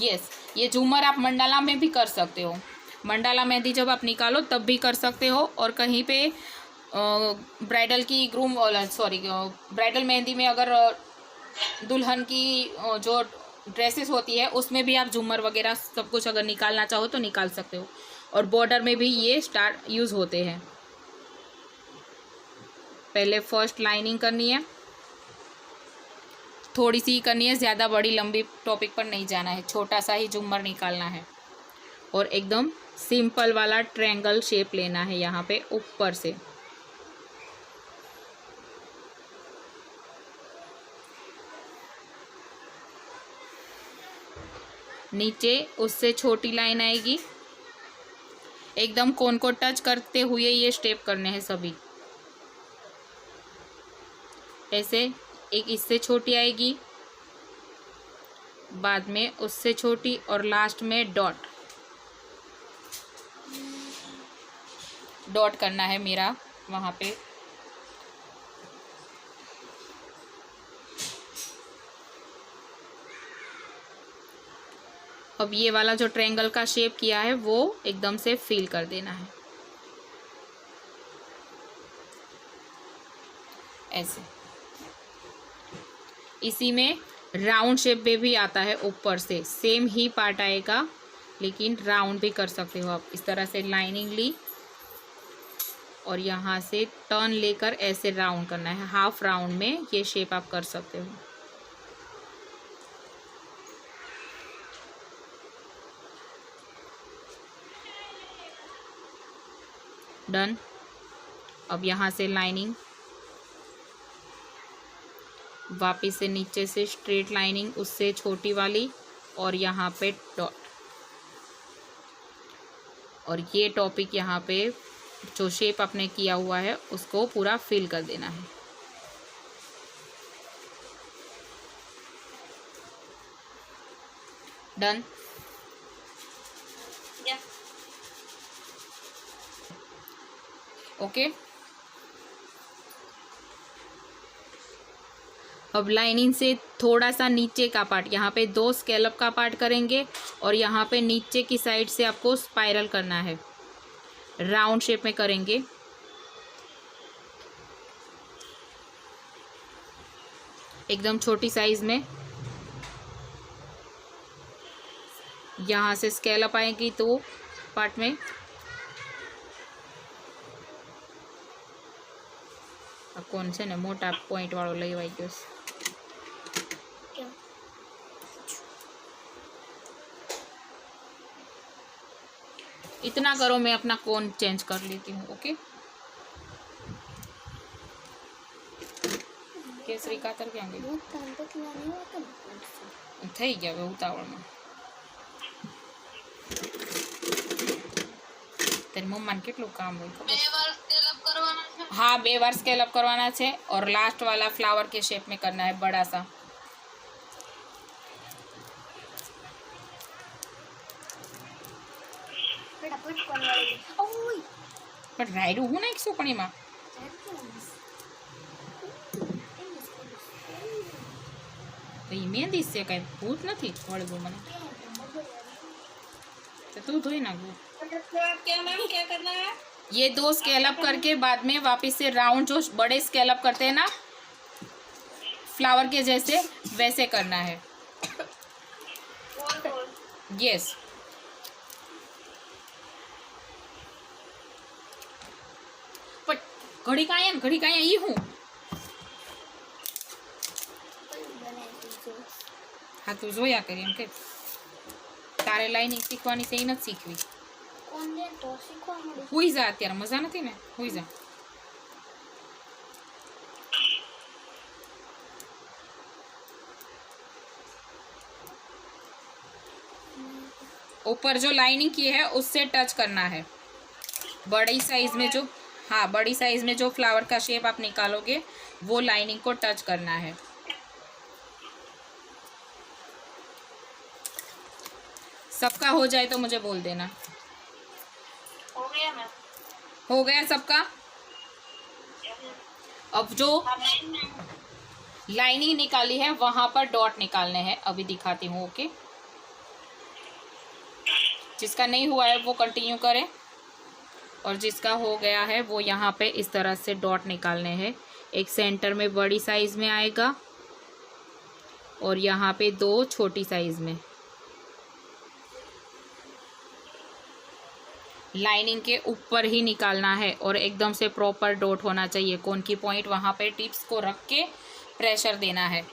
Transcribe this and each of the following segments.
Yes, ये झूमर आप मंडाला में भी कर सकते हो। मंडाला मेहंदी जब आप निकालो तब भी कर सकते हो, और कहीं पे ब्राइडल की ब्राइडल मेहंदी में अगर दुल्हन की जो ड्रेसेस होती है उसमें भी आप झूमर वगैरह सब कुछ अगर निकालना चाहो तो निकाल सकते हो। और बॉर्डर में भी ये यूज़ होते हैं। पहले फर्स्ट लाइनिंग करनी है, थोड़ी सी करनी है, ज़्यादा बड़ी लंबी टॉपिक पर नहीं जाना है, छोटा सा ही झूमर निकालना है। और एकदम सिंपल वाला ट्रायंगल शेप लेना है यहाँ पे ऊपर से। नीचे उससे छोटी लाइन आएगी, एकदम कोन को टच करते हुए ये स्टेप करने हैं सभी। ऐसे एक इससे छोटी आएगी, बाद में उससे छोटी, और लास्ट में डॉट करना है मेरा वहाँ पे। अब ये वाला जो ट्रायंगल का शेप किया है वो एकदम से फिल कर देना है ऐसे। इसी में राउंड शेप में भी आता है, ऊपर से सेम ही पार्ट आएगा, लेकिन राउंड भी कर सकते हो आप। इस तरह से लाइनिंग ली और यहाँ से टर्न लेकर ऐसे राउंड करना है, हाफ राउंड में ये शेप आप कर सकते हो। डन। अब यहाँ से लाइनिंग, वापिस से नीचे से स्ट्रेट लाइनिंग, उससे छोटी वाली, और यहाँ पे डॉट। और ये टॉपिक यहाँ पे जो शेप आपने किया हुआ है उसको पूरा फिल कर देना है। डन। ओके। अब लाइनिंग से थोड़ा सा नीचे का पार्ट, यहाँ पे 2 स्कैलप का पार्ट करेंगे, और यहाँ पे नीचे की साइड से आपको स्पाइरल करना है, राउंड शेप में करेंगे। एकदम छोटी साइज में। यहाँ से स्कैलप आएगी तो पार्ट में, कौन से ने मोटा पॉइंट वालों लेवाई गयो। इतना करो, मैं अपना कोन चेंज कर लेती हूँ। ओके। केसरी कातर क्या થઈ ગયા હવે ઉતાવળમાં। तेरी मम्मा ने કેટલું કામ હોય ખબર? 2 વાર સ્કેલ અપ કરવાના છે। हाँ, 2 बार स्केल अप करवाना है, और लास्ट वाला फ्लावर के शेप में करना है, बड़ा सा। પણ રાયડું હું નાખીશું પણ એમાં તો એ મહેંદી છે, કઈ ભૂત નથી વળગું મને तो तू धोई ना वो। क्या मैम, क्या करना है? ये 2 स्केल अप करके बाद में वापस से राउंड जो बड़े स्केल अप करते हैं ना फ्लावर के जैसे, वैसे करना है। यस। पर घड़ी का ये हूँ। हाँ तू जोया करी एम के तारे लाइनिंग सीखवानी से ही नहीं सीखवी। हुई जा अत्यारे मजा नहीं ने, हुई जा। ऊपर जो लाइनिंग की है उससे टच करना है। बड़ी साइज में जो, हाँ बड़ी साइज में जो फ्लावर का शेप आप निकालोगे वो लाइनिंग को टच करना है। सबका हो जाए तो मुझे बोल देना। हो गया मैम? हो गया सबका। अब जो लाइनिंग निकाली है वहां पर डॉट निकालने हैं, अभी दिखाती हूँ। ओके। जिसका नहीं हुआ है वो कंटिन्यू करें, और जिसका हो गया है वो यहाँ पे इस तरह से डॉट निकालने हैं। एक सेंटर में बड़ी साइज़ में आएगा और यहाँ पे 2 छोटी साइज़ में। लाइनिंग के ऊपर ही निकालना है और एकदम से प्रॉपर डॉट होना चाहिए। कोन की पॉइंट वहाँ पे टिप्स को रख के प्रेशर देना है।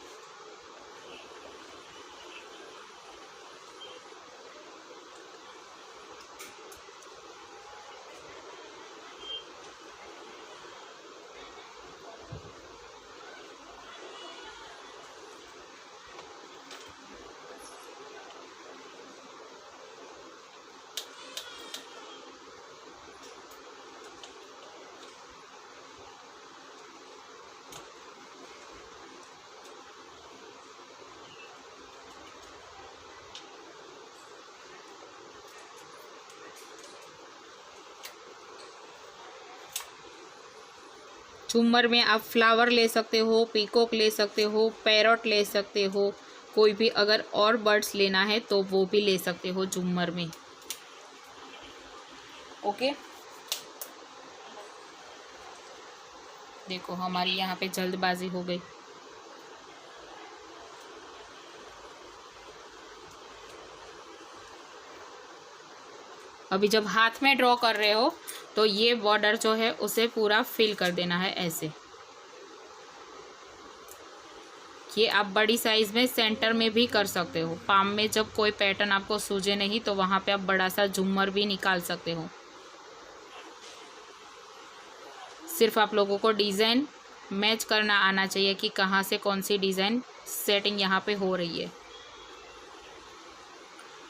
झूमर में आप फ्लावर ले सकते हो, पीकॉक ले सकते हो, पैरट ले सकते हो, कोई भी अगर और बर्ड्स लेना है तो वो भी ले सकते हो झूमर में। ओके, देखो हमारी यहाँ पे जल्दबाजी हो गई। अभी जब हाथ में ड्रॉ कर रहे हो तो ये बॉर्डर जो है उसे पूरा फिल कर देना है ऐसे। ये आप बड़ी साइज़ में सेंटर में भी कर सकते हो। पाम में जब कोई पैटर्न आपको सूझे नहीं तो वहाँ पे आप बड़ा सा झूमर भी निकाल सकते हो। सिर्फ आप लोगों को डिज़ाइन मैच करना आना चाहिए कि कहाँ से कौन सी डिज़ाइन सेटिंग यहाँ पे हो रही है।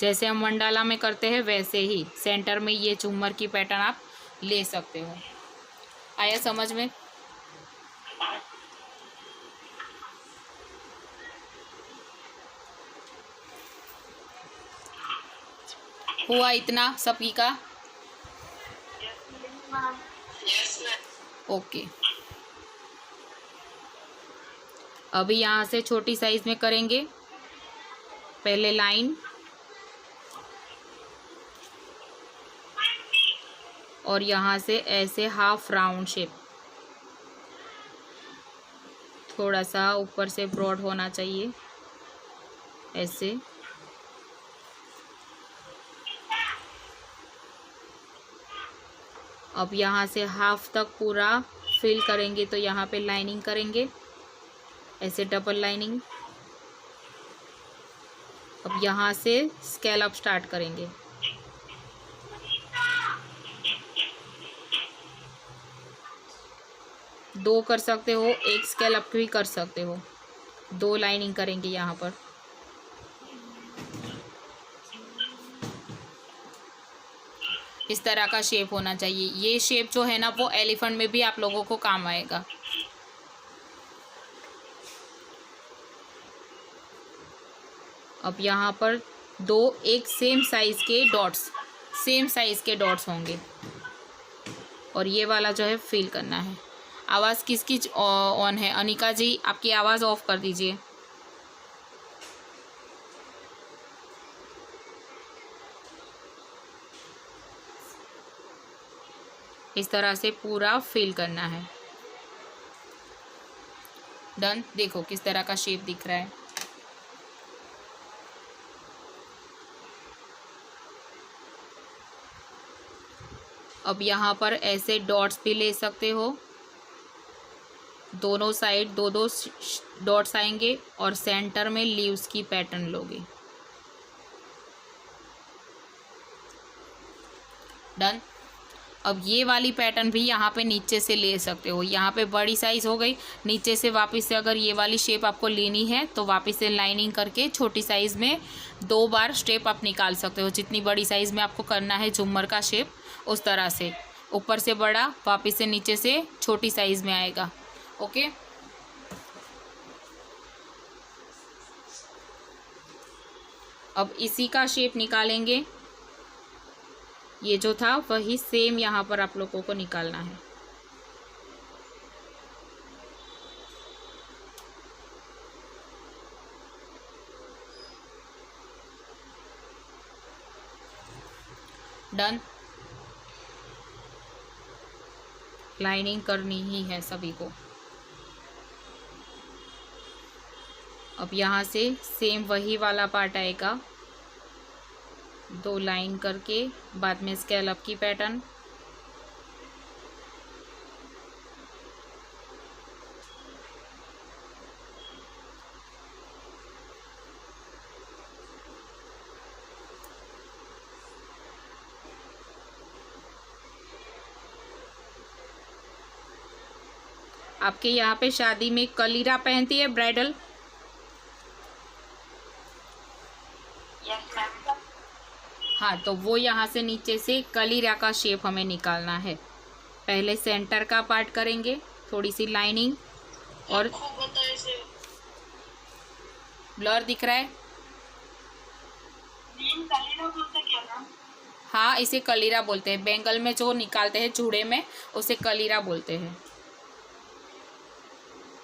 जैसे हम मंडाला में करते हैं वैसे ही सेंटर में ये झूमर की पैटर्न आप ले सकते हो। आया समझ में? हुआ इतना सभी का? ओके, अभी यहाँ से छोटी साइज में करेंगे। पहले लाइन और यहाँ से ऐसे हाफ राउंड शेप, थोड़ा सा ऊपर से ब्रॉड होना चाहिए ऐसे। अब यहाँ से हाफ तक पूरा फिल करेंगे तो यहाँ पे लाइनिंग करेंगे ऐसे डबल लाइनिंग। अब यहाँ से स्कैलप स्टार्ट करेंगे। दो कर सकते हो, एक स्कैलप भी कर सकते हो। 2 लाइनिंग करेंगे यहाँ पर। इस तरह का शेप होना चाहिए। ये शेप जो है ना वो एलिफेंट में भी आप लोगों को काम आएगा। अब यहाँ पर 2 एक सेम साइज़ के डॉट्स होंगे और ये वाला जो है फिल करना है। आवाज़ किसकी ऑन है? अनिका जी आपकी आवाज़ ऑफ कर दीजिए। इस तरह से पूरा फिल करना है। डन। देखो किस तरह का शेप दिख रहा है। अब यहाँ पर ऐसे डॉट्स भी ले सकते हो। दोनों साइड 2-2 डॉट्स आएंगे और सेंटर में लीव्स की पैटर्न लोगे। डन। अब ये वाली पैटर्न भी यहाँ पे नीचे से ले सकते हो। यहाँ पे बड़ी साइज़ हो गई, नीचे से वापस से अगर ये वाली शेप आपको लेनी है तो वापस से लाइनिंग करके छोटी साइज़ में 2 बार स्टेप आप निकाल सकते हो। जितनी बड़ी साइज़ में आपको करना है झूमर का शेप उस तरह से, ऊपर से बड़ा वापस से नीचे से छोटी साइज़ में आएगा। ओके, अब इसी का शेप निकालेंगे। ये जो था वही सेम यहाँ पर आप लोगों को निकालना है। डन। लाइनिंग करनी ही है सभी को। अब यहाँ से सेम वही वाला पार्ट आएगा, 2 लाइन करके बाद में स्कैलप की पैटर्न। आपके यहाँ पे शादी में कलीरा पहनती है ब्राइडल? हाँ, तो वो यहाँ से नीचे से कलीरा का शेप हमें निकालना है। पहले सेंटर का पार्ट करेंगे, थोड़ी सी लाइनिंग और ब्लर दिख रहा है। हाँ, इसे कलीरा बोलते हैं। बेंगल में जो निकालते हैं चूड़े में, उसे कलीरा बोलते हैं।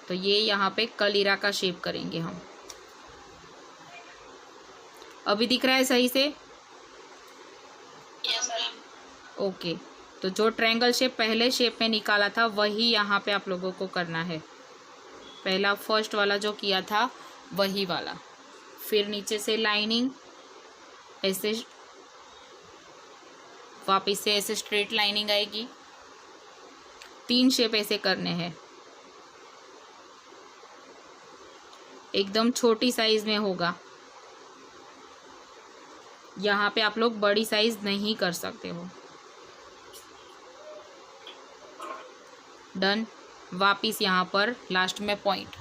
तो ये यहाँ पे कलीरा का शेप करेंगे हम। अभी दिख रहा है सही से? ओके, तो जो ट्रायंगल शेप पहले शेप में निकाला था वही यहाँ पे आप लोगों को करना है। पहला फर्स्ट वाला जो किया था वही वाला। फिर नीचे से लाइनिंग, ऐसे वापस से ऐसे स्ट्रेट लाइनिंग आएगी। 3 शेप ऐसे करने हैं, एकदम छोटी साइज में होगा। यहाँ पे आप लोग बड़ी साइज नहीं कर सकते हो। डन। वापिस यहाँ पर लास्ट में पॉइंट।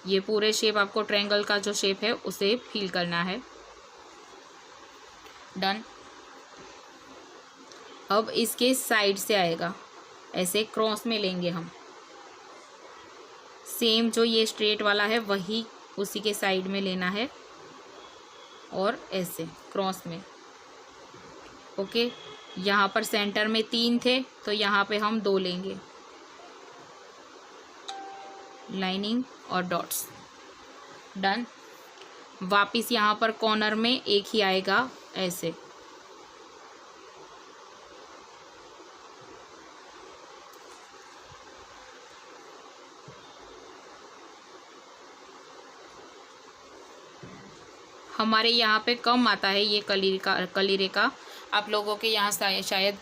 ये पूरे शेप आपको ट्रायंगल का जो शेप है उसे फील करना है। डन। अब इसके साइड से आएगा, ऐसे क्रॉस में लेंगे हम। सेम जो ये स्ट्रेट वाला है वही उसी के साइड में लेना है और ऐसे क्रॉस में। ओके, यहाँ पर सेंटर में 3 थे तो यहाँ पे हम 2 लेंगे, लाइनिंग और डॉट्स। डन। वापिस यहाँ पर कॉर्नर में एक ही आएगा, ऐसे। हमारे यहाँ पे कम आता है ये कलीरे का। आप लोगों के यहाँ शायद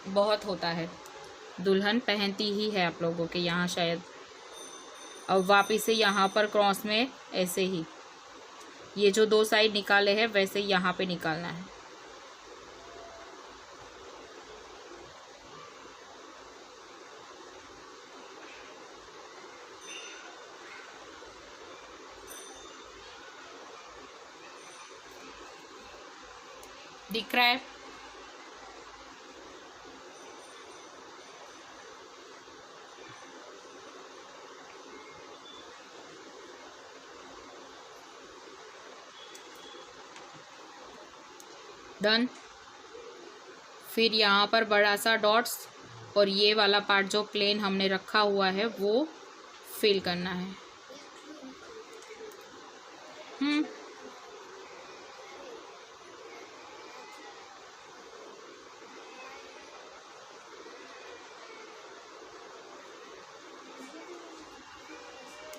बहुत होता है, दुल्हन पहनती ही है आप लोगों के यहाँ शायद। अब वापिस से यहाँ पर क्रॉस में ऐसे ही, ये जो 2 साइड निकाले हैं वैसे यहाँ पे निकालना है। दिख रहा है? डन। फिर यहाँ पर बड़ा सा डॉट्स और ये वाला पार्ट जो प्लेन हमने रखा हुआ है वो फिल करना है।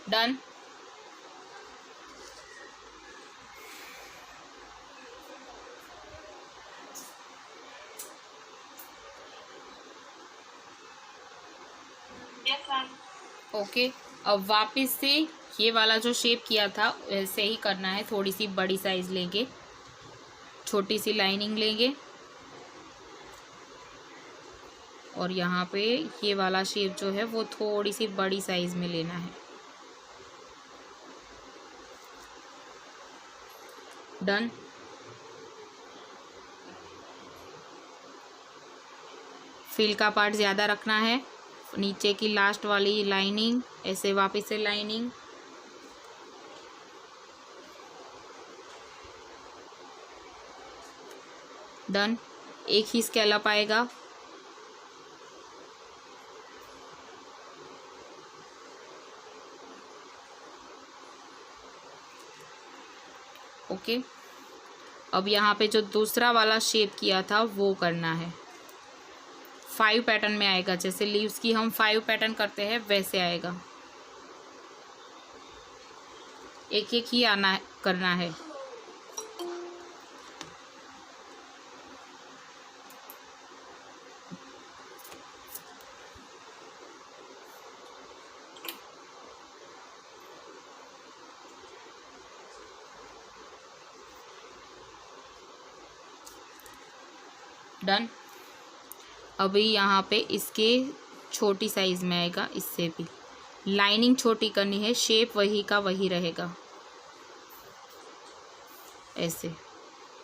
डन। ओके, अब वापस से ये वाला जो शेप किया था वैसे ही करना है। थोड़ी सी बड़ी साइज लेंगे, छोटी सी लाइनिंग लेंगे और यहाँ पे ये वाला शेप जो है वो थोड़ी सी बड़ी साइज में लेना है। डन। फिल का पार्ट ज़्यादा रखना है। नीचे की लास्ट वाली लाइनिंग, ऐसे वापस से लाइनिंग, डन। एक ही स्कैलप आएगा। ओके, अब यहाँ पे जो दूसरा वाला शेप किया था वो करना है। 5 पैटर्न में आएगा, जैसे लीव्स की हम 5 पैटर्न करते हैं वैसे आएगा। एक एक ही आना करना है। डन। अभी यहाँ पे इसके छोटी साइज़ में आएगा, इससे भी लाइनिंग छोटी करनी है, शेप वही का वही रहेगा ऐसे।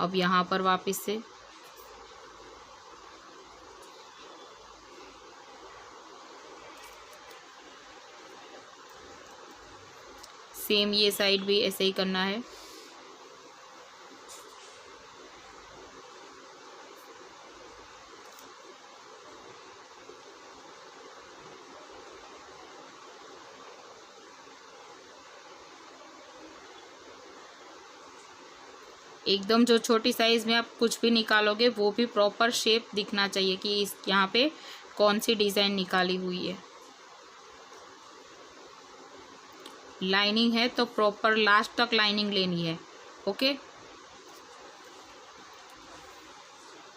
अब यहाँ पर वापस से सेम ये साइड भी ऐसे ही करना है। एकदम जो छोटी साइज़ में आप कुछ भी निकालोगे वो भी प्रॉपर शेप दिखना चाहिए कि इस यहाँ पे कौन सी डिज़ाइन निकाली हुई है। लाइनिंग है तो प्रॉपर लास्ट तक लाइनिंग लेनी है। ओके।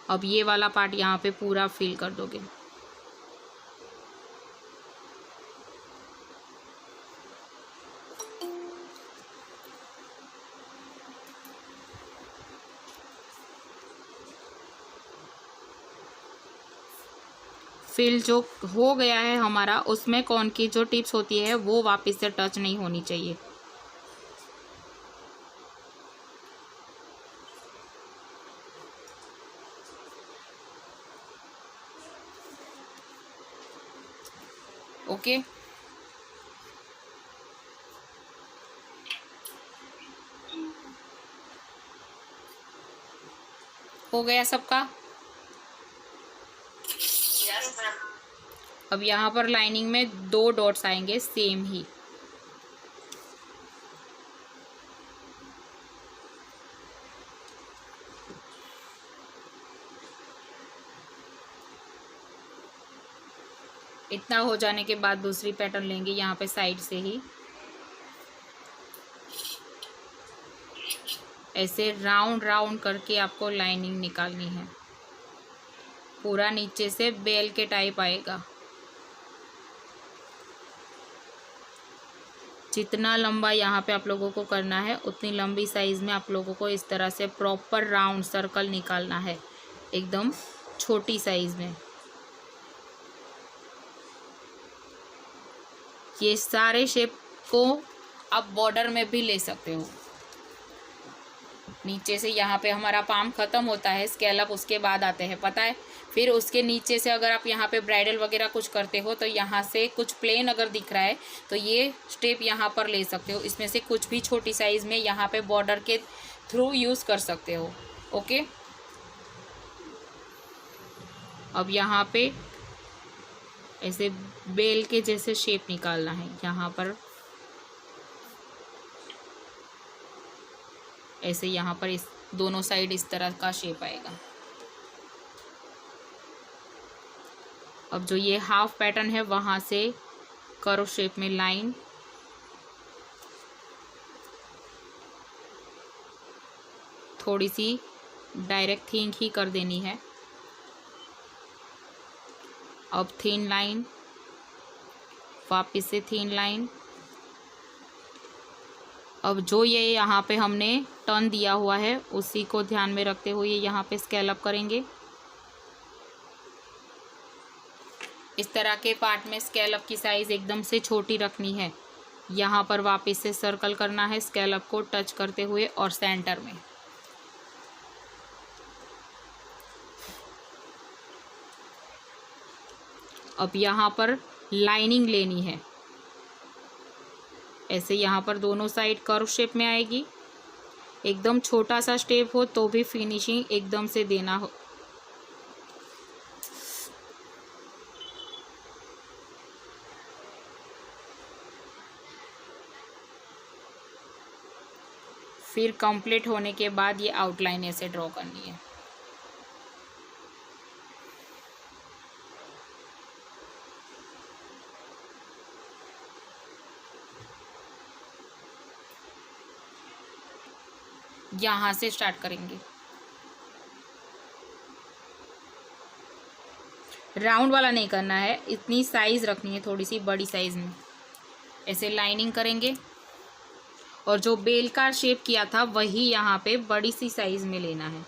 अब ये वाला पार्ट यहाँ पे पूरा फिल कर दोगे। फिल जो हो गया है हमारा, उसमें कौन की जो टिप्स होती है वो वापस से टच नहीं होनी चाहिए। ओके। हो गया सबका। अब यहाँ पर लाइनिंग में 2 डॉट्स आएंगे सेम ही। इतना हो जाने के बाद दूसरी पैटर्न लेंगे यहाँ पे साइड से ही, ऐसे राउंड राउंड करके आपको लाइनिंग निकालनी है। पूरा नीचे से बेल के टाइप आएगा। जितना लंबा यहाँ पे आप लोगों को करना है उतनी लंबी साइज़ में आप लोगों को इस तरह से प्रॉपर राउंड सर्कल निकालना है, एकदम छोटी साइज़ में। ये सारे शेप को आप बॉर्डर में भी ले सकते हो। नीचे से यहाँ पे हमारा पाम ख़त्म होता है, स्कैलप उसके बाद आते हैं, पता है। फिर उसके नीचे से अगर आप यहाँ पे ब्राइडल वगैरह कुछ करते हो तो यहाँ से कुछ प्लेन अगर दिख रहा है तो ये स्टेप यहाँ पर ले सकते हो। इसमें से कुछ भी छोटी साइज़ में यहाँ पे बॉर्डर के थ्रू यूज़ कर सकते हो। ओके। अब यहाँ पे ऐसे बेल के जैसे शेप निकालना है। यहाँ पर ऐसे, यहाँ पर इस दोनों साइड इस तरह का शेप आएगा। अब जो ये हाफ पैटर्न है वहाँ से कर्व शेप में लाइन, थोड़ी सी डायरेक्ट थिंक ही कर देनी है। अब थिन लाइन, वापस से थिन लाइन। अब जो ये यहाँ पे हमने टर्न दिया हुआ है उसी को ध्यान में रखते हुए यहाँ पे स्केल अप करेंगे। इस तरह के पार्ट में स्केल अप की साइज़ एकदम से छोटी रखनी है। यहाँ पर वापस से सर्कल करना है स्केल अप को टच करते हुए और सेंटर में। अब यहाँ पर लाइनिंग लेनी है, ऐसे यहाँ पर दोनों साइड कर्व शेप में आएगी। एकदम छोटा सा स्टेप हो तो भी फिनिशिंग एकदम से देना हो। फिर कंप्लीट होने के बाद ये आउटलाइन ऐसे ड्रॉ करनी है। यहाँ से स्टार्ट करेंगे। राउंड वाला नहीं करना है, इतनी साइज़ रखनी है, थोड़ी सी बड़ी साइज़ में। ऐसे लाइनिंग करेंगे और जो बेल का शेप किया था वही यहाँ पे बड़ी सी साइज़ में लेना है।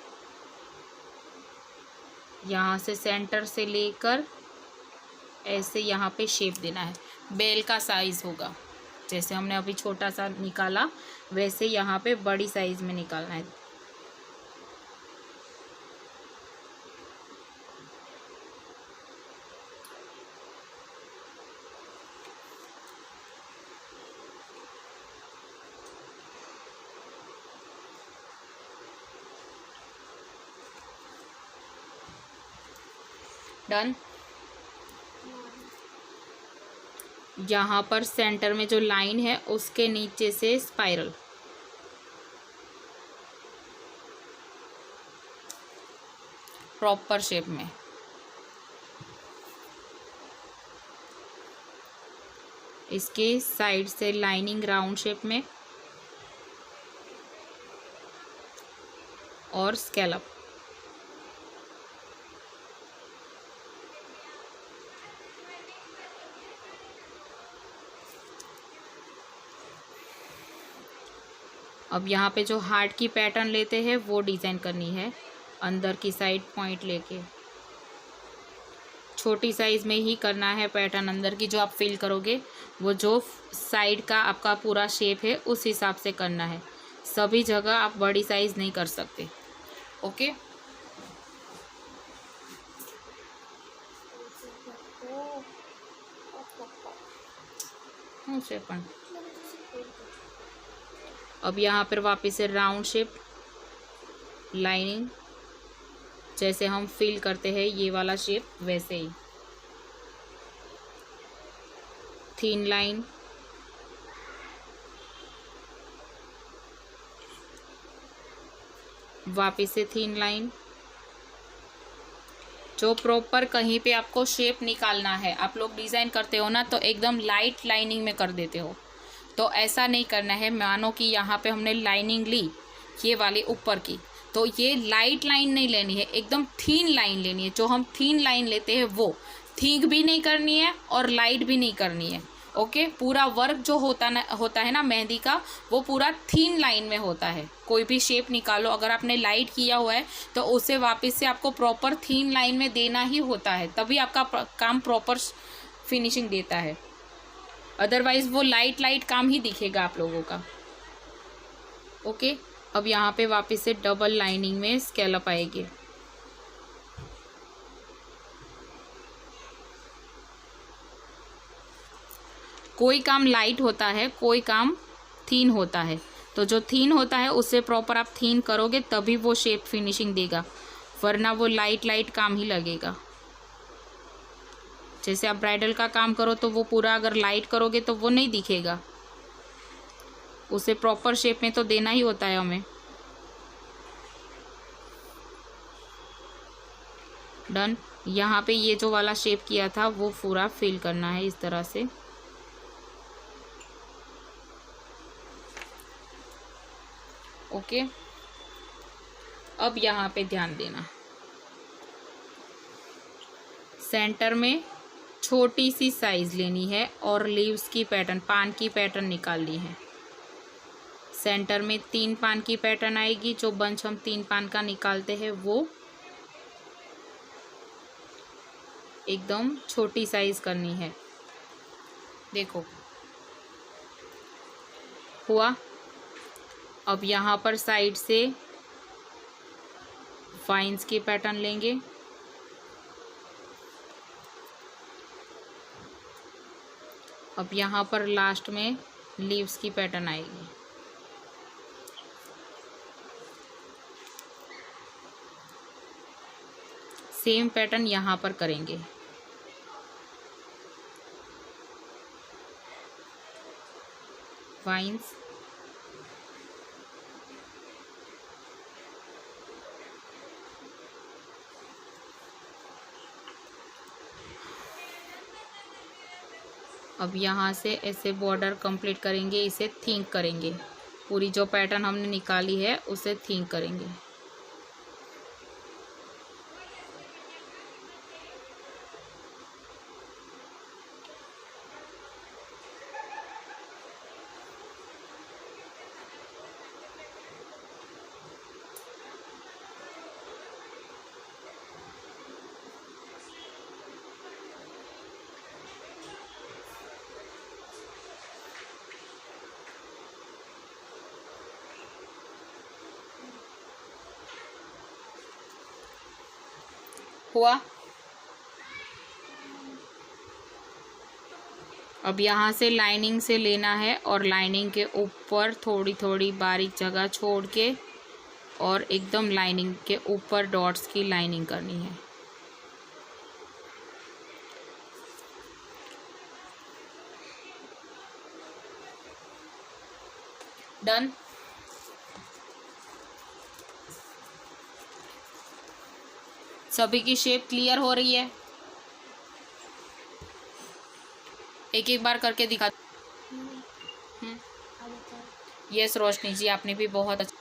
यहाँ से सेंटर से लेकर ऐसे यहाँ पे शेप देना है। बेल का साइज़ होगा, जैसे हमने अभी छोटा सा निकाला वैसे यहाँ पे बड़ी साइज़ में निकालना है। डन। यहाँ पर सेंटर में जो लाइन है उसके नीचे से स्पाइरल, प्रॉपर शेप में। इसके साइड से लाइनिंग राउंड शेप में और स्कैलप। अब यहाँ पे जो हार्ट की पैटर्न लेते हैं वो डिज़ाइन करनी है, अंदर की साइड पॉइंट लेके। छोटी साइज़ में ही करना है पैटर्न, अंदर की जो आप फिल करोगे वो जो साइड का आपका पूरा शेप है उस हिसाब से करना है। सभी जगह आप बड़ी साइज़ नहीं कर सकते। ओके, अब यहाँ पर वापस से राउंड शेप, लाइनिंग जैसे हम फिल करते हैं ये वाला शेप वैसे ही। थिन लाइन, वापस से थिन लाइन। जो प्रॉपर कहीं पे आपको शेप निकालना है, आप लोग डिज़ाइन करते हो ना तो एकदम लाइट लाइनिंग में कर देते हो, तो ऐसा नहीं करना है। मानो कि यहाँ पे हमने लाइनिंग ली ये वाली ऊपर की, तो ये लाइट लाइन नहीं लेनी है, एकदम थीन लाइन लेनी है। जो हम थीन लाइन लेते हैं वो थिक भी नहीं करनी है और लाइट भी नहीं करनी है। ओके, पूरा वर्क जो होता है ना मेहंदी का, वो पूरा थीन लाइन में होता है। कोई भी शेप निकालो, अगर आपने लाइट किया हुआ है तो उसे वापस से आपको प्रॉपर थीन लाइन में देना ही होता है, तभी आपका काम प्रॉपर फिनिशिंग देता है। अदरवाइज वो लाइट लाइट काम ही दिखेगा आप लोगों का। ओके, अब यहाँ पे वापस से डबल लाइनिंग में स्कैलप आएगी। कोई काम लाइट होता है, कोई काम थीन होता है, तो जो थीन होता है उससे प्रॉपर आप थीन करोगे तभी वो शेप फिनिशिंग देगा, वरना वो लाइट लाइट काम ही लगेगा। जैसे आप ब्राइडल का काम करो तो वो पूरा अगर लाइट करोगे तो वो नहीं दिखेगा, उसे प्रॉपर शेप में तो देना ही होता है हमें। डन। यहाँ पे ये जो वाला शेप किया था वो पूरा फिल करना है इस तरह से। ओके, अब यहाँ पे ध्यान देना, सेंटर में छोटी सी साइज़ लेनी है और लीव्स की पैटर्न, पान की पैटर्न निकालनी है। सेंटर में 3 पान की पैटर्न आएगी। जो बंच हम 3 पान का निकालते हैं वो एकदम छोटी साइज़ करनी है। देखो हुआ। अब यहाँ पर साइड से वाइन्स की पैटर्न लेंगे, अब यहाँ पर लास्ट में लीव्स की पैटर्न आएगी। सेम पैटर्न यहाँ पर करेंगे। वाइन्स, अब यहाँ से ऐसे बॉर्डर कंप्लीट करेंगे, इसे थिंक करेंगे, पूरी जो पैटर्न हमने निकाली है उसे थिंक करेंगे। हुआ। अब यहाँ से लाइनिंग से लेना है और लाइनिंग के ऊपर थोड़ी थोड़ी बारीक जगह छोड़ के और एकदम लाइनिंग के ऊपर डॉट्स की लाइनिंग करनी है। डन। सभी की शेप क्लियर हो रही है? एक एक बार करके दिखा। यस रोशनी जी, आपने भी बहुत अच्छा।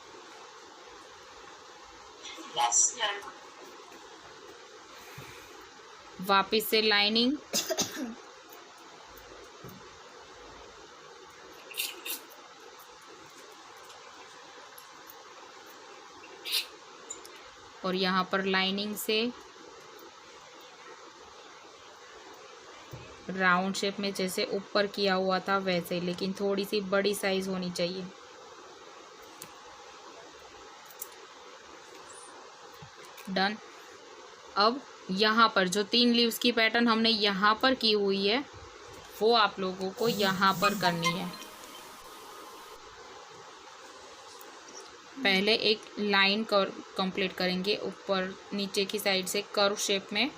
वापिस से लाइनिंग, और यहाँ पर लाइनिंग से राउंड शेप में जैसे ऊपर किया हुआ था वैसे, लेकिन थोड़ी सी बड़ी साइज होनी चाहिए। डन। अब यहाँ पर जो 3 लीव्स की पैटर्न हमने यहाँ पर की हुई है वो आप लोगों को यहाँ पर करनी है। पहले एक लाइन कंप्लीट करेंगे ऊपर नीचे की साइड से कर्व शेप में।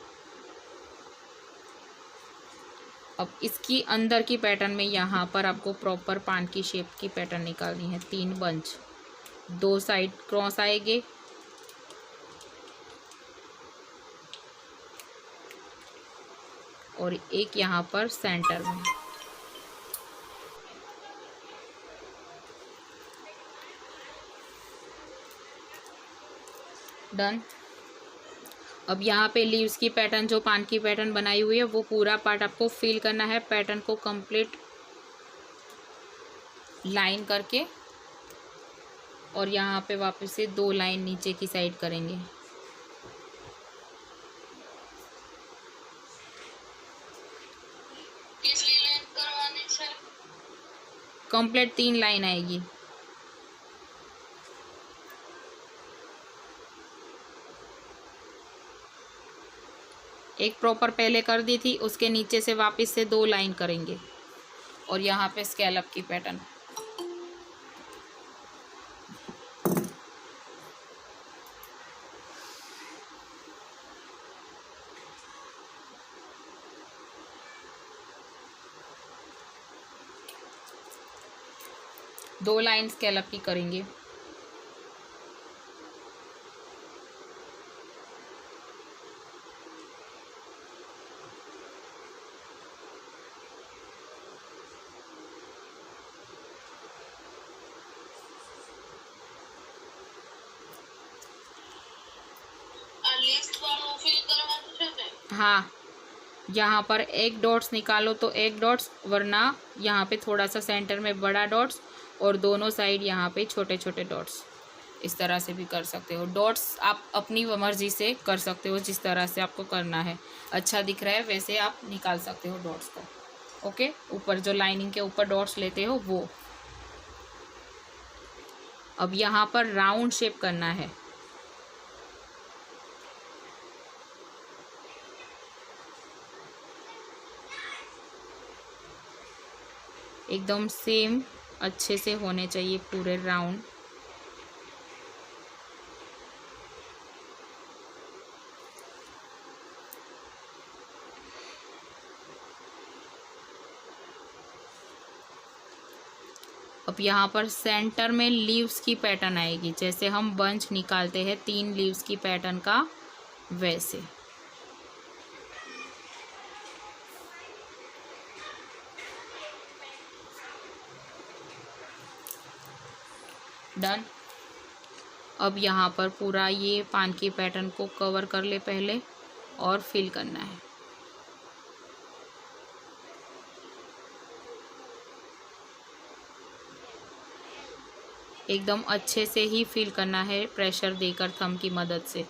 अब इसकी अंदर की पैटर्न में यहाँ पर आपको प्रॉपर पान की शेप की पैटर्न निकालनी है। 3 बंच, 2 साइड क्रॉस आएंगे और एक यहाँ पर सेंटर में। डन। अब यहाँ पे लीव्स की पैटर्न जो पान की पैटर्न बनाई हुई है वो पूरा पार्ट आपको फिल करना है पैटर्न को कंप्लीट लाइन करके, और यहाँ पे वापस से 2 लाइन नीचे की साइड करेंगे। कंप्लीट 3 लाइन आएगी। एक प्रॉपर पहले कर दी थी, उसके नीचे से वापस से 2 लाइन करेंगे और यहाँ पे स्कैलप की पैटर्न। दो लाइन स्कैलप की करेंगे। हाँ, यहाँ पर एक डॉट्स निकालो तो एक डॉट्स, वरना यहाँ पे थोड़ा सा सेंटर में बड़ा डॉट्स और दोनों साइड यहाँ पे छोटे छोटे डॉट्स। इस तरह से भी कर सकते हो। डॉट्स आप अपनी मर्जी से कर सकते हो, जिस तरह से आपको करना है, अच्छा दिख रहा है वैसे आप निकाल सकते हो डॉट्स को। ओके, ऊपर जो लाइनिंग के ऊपर डॉट्स लेते हो वो। अब यहाँ पर राउंड शेप करना है। एकदम सेम अच्छे से होने चाहिए पूरे राउंड। अब यहाँ पर सेंटर में लीव्स की पैटर्न आएगी, जैसे हम बंच निकालते हैं 3 लीव्स की पैटर्न का, वैसे। डन। अब यहाँ पर पूरा ये पान की पैटर्न को कवर कर ले पहले और फिल करना है। एकदम अच्छे से ही फिल करना है, प्रेशर देकर थंब की मदद से।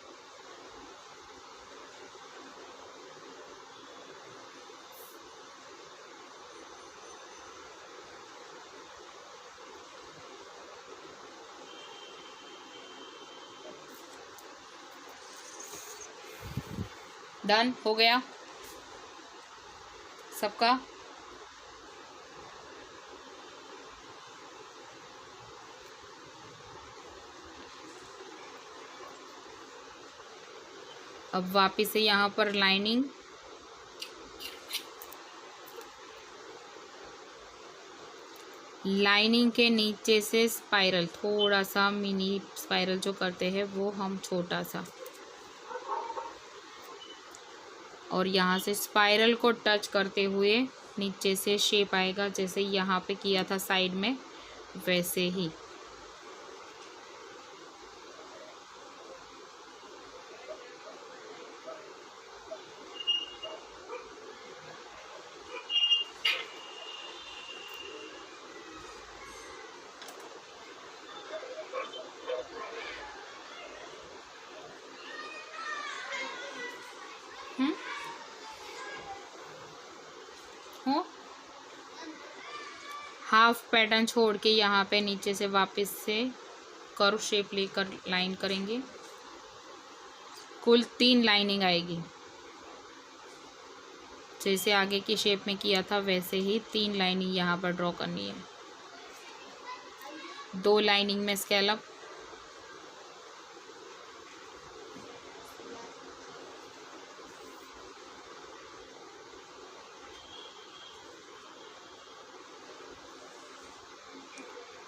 डन हो गया सबका। अब वापस से यहाँ पर लाइनिंग के नीचे से स्पाइरल, थोड़ा सा मिनी स्पाइरल जो करते हैं वो हम छोटा सा, और यहाँ से स्पाइरल को टच करते हुए नीचे से शेप आएगा, जैसे यहाँ पे किया था साइड में वैसे ही। हो हाफ पैटर्न छोड़ के यहाँ पे नीचे से वापस से कर्व शेप लेकर लाइन करेंगे। कुल 3 लाइनिंग आएगी, जैसे आगे की शेप में किया था वैसे ही 3 लाइनिंग यहाँ पर ड्रॉ करनी है। 2 लाइनिंग में स्कैलप,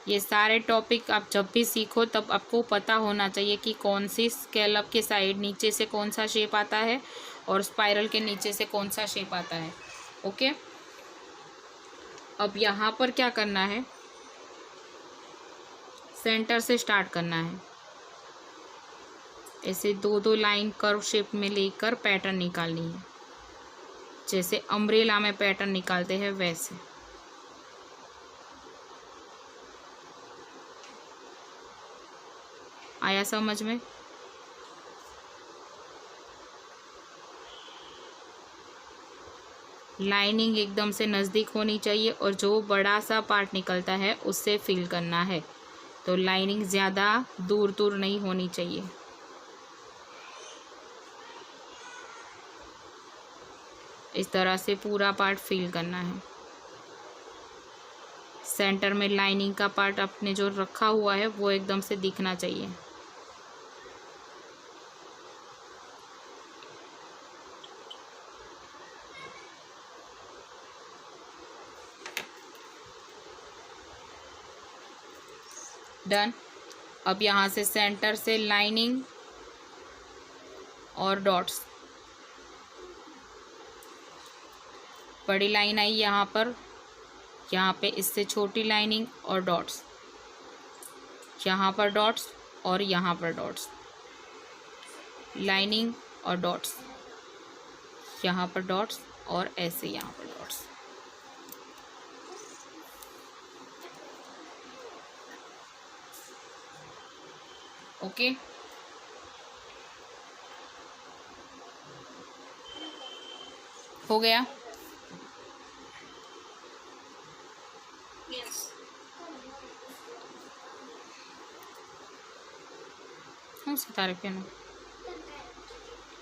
ये सारे टॉपिक आप जब भी सीखो तब आपको पता होना चाहिए कि कौन सी स्कैलप के साइड नीचे से कौन सा शेप आता है और स्पाइरल के नीचे से कौन सा शेप आता है। ओके, अब यहाँ पर क्या करना है, सेंटर से स्टार्ट करना है। ऐसे 2-2 लाइन कर्व शेप में लेकर पैटर्न निकालनी है, जैसे अम्ब्रेला में पैटर्न निकालते हैं वैसे। आया समझ में? लाइनिंग एकदम से नज़दीक होनी चाहिए और जो बड़ा सा पार्ट निकलता है उससे फिल करना है, तो लाइनिंग ज़्यादा दूर दूर नहीं होनी चाहिए। इस तरह से पूरा पार्ट फिल करना है। सेंटर में लाइनिंग का पार्ट आपने जो रखा हुआ है वो एकदम से दिखना चाहिए। डन। अब यहाँ से सेंटर से लाइनिंग और डॉट्स, बड़ी लाइन आई यहाँ पे इससे छोटी लाइनिंग और डॉट्स, यहाँ पर डॉट्स और यहाँ पर डॉट्स, लाइनिंग और डॉट्स, यहाँ पर डॉट्स और ऐसे यहाँ पर डॉट्स। ओके, हो गया? सितारे पहनो।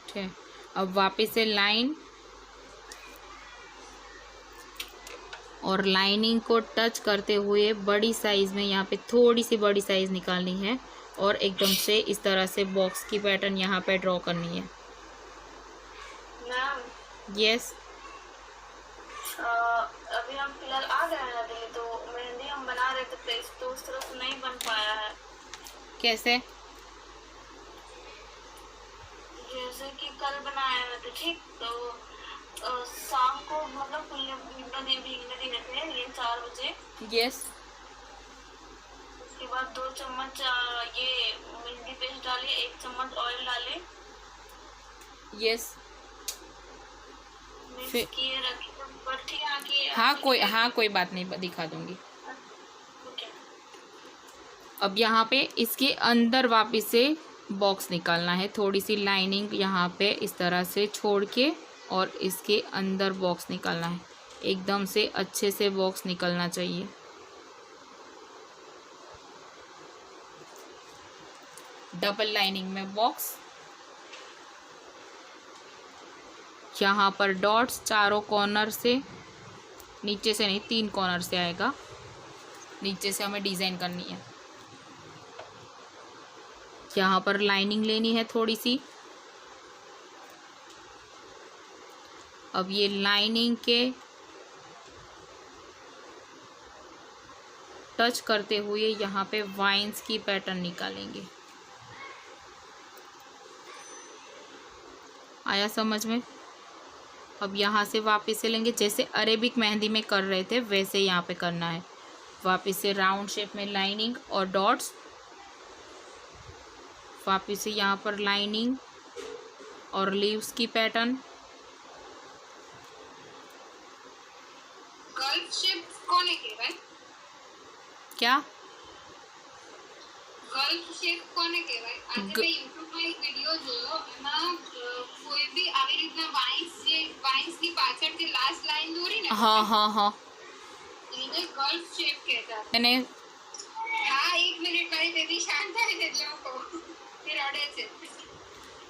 ठीक, अब वापस से लाइन और लाइनिंग को टच करते हुए बड़ी साइज में यहाँ पे थोड़ी सी बड़ी साइज निकालनी है और एकदम से इस तरह से बॉक्स की पैटर्न यहाँ पे ड्रॉ करनी है। यस, अभी हम फिलहाल आ गए हैं दिल्ली, तो मेहंदी हम बना रहे थे प्लेस, तो उस तरह से नहीं बन पाया है। कैसे? जैसे कि कल बनाया हुआ था, ठीक, तो शाम को मतलब भीगने देने थे 4 बजे। यस, उसके बाद 2 चम्मच ये मेहंदी पेस्ट डालिए, 1 चम्मच ऑयल डालिए, यस। मिक्स फिर किए रखिए, ऊपर ठीक है कि हाँ कोई बात नहीं, दिखा दूंगी। ठीक है। अब यहाँ पे इसके अंदर वापस से बॉक्स निकालना है, थोड़ी सी लाइनिंग यहाँ पे इस तरह से छोड़ के और इसके अंदर बॉक्स निकालना है, एकदम से अच्छे से बॉक्स निकलना चाहिए। डबल लाइनिंग में बॉक्स, यहाँ पर डॉट्स चारों कॉर्नर से, नीचे से नहीं 3 कॉर्नर से आएगा, नीचे से हमें डिज़ाइन करनी है। यहाँ पर लाइनिंग लेनी है थोड़ी सी। अब ये लाइनिंग के टच करते हुए यहाँ पे वाइन्स की पैटर्न निकालेंगे। आया समझ में? अब यहाँ से वापस से लेंगे, जैसे अरेबिक मेहंदी में कर रहे थे वैसे यहाँ पे करना है। वापस से राउंड शेप में लाइनिंग और डॉट्स, वापस से यहाँ पर लाइनिंग और लीव्स की पैटर्न। गल्फ शेप कौन है भाई? क्या ગલ્ફ શેપ કોને કહેવાય? આજે મેં યુટ્યુબમાં એક વિડિયો જોયો, એમાં કોઈ બી આવી રીતના વાઇન્સની પાછળથી લાસ્ટ લાઈન દોરી ને, हाँ એને ગલ્ફ શેપ કહેતા. मैंने હા, 1 મિનિટ મારી બેબી શાંત થાય ને એટલે હું કહું, એ રડે છે.